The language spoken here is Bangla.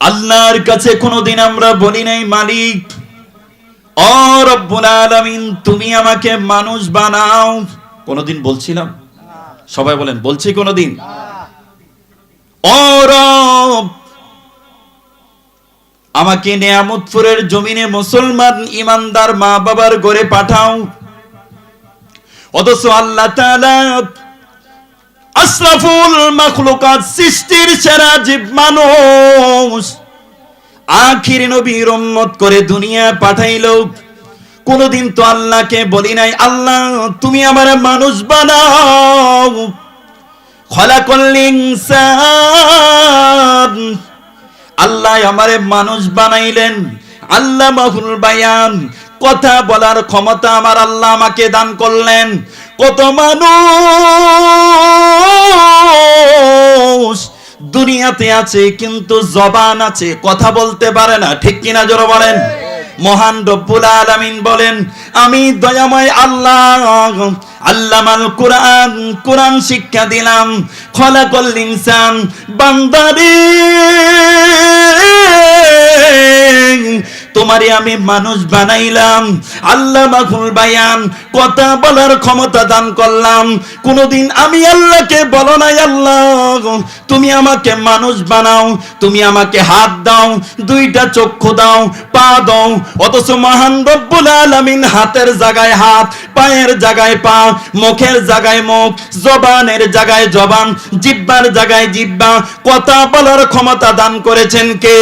আল্লাহর কাছে কোনোদিন আমরা বলি নাই মালিক ও রব্বুল আলামিন তুমি আমাকে মানুষ বানাও। কোনোদিন বলছিলাম? সবাই বলেন, বলছি কোনোদিন? ও রব আমাকে নেয়ামতপুরের জমিনে মুসলমান ইমানদার মা বাবার ঘরে পাঠাও। অথচ আল্লাহ তাআলা আশরাফুল মাখলুকাত সৃষ্টির সেরা জীব মানুষ আখির নবীর উম্মত করে দুনিয়া পাঠাইলো। কোনদিন তো আল্লাহকে বলি নাই আল্লাহ তুমি আমার মানুষ বানাও। খলাকুল ইনসান আল্লাহ আমারে মানুষ বানাইলেন। আল্লামাহুল বায়ান কথা বলার ক্ষমতা আমার আল্লাহ আমাকে দান করলেন। কত মানুষ দুনিয়াতে আছে কিন্তু জবান আছে, কথা বলতে পারে না, ঠিক কিনা জোরে বলেন? মহান রব্বুল আলামিন বলেন আমি দয়াময় আল্লাহ আল্লামাল কুরআন, কুরআন শিক্ষা দিলাম। খলাকুল ইনসান বান্দারে তোমারে আমি মানুষ বানাইলাম। আল্লামাহুল বায়ান কথা বলার ক্ষমতা দান করলাম। কোনদিন আমি আল্লাহকে বলো নাই আল্লাহ তুমি আমাকে মানুষ বানাও, তুমি আমাকে হাত দাও, দুইটা চক্ষু দাও, পা দাও। অথচ মহান রব্বুল আলামিন হাতের জায়গায় হাত, পায়ের জায়গায় পা, মুখের জায়গায় মুখ, জবানের জায়গায় জবান, জিহ্বার জায়গায় জিহ্বা, কথা বলার ক্ষমতা দান করেছেন কে?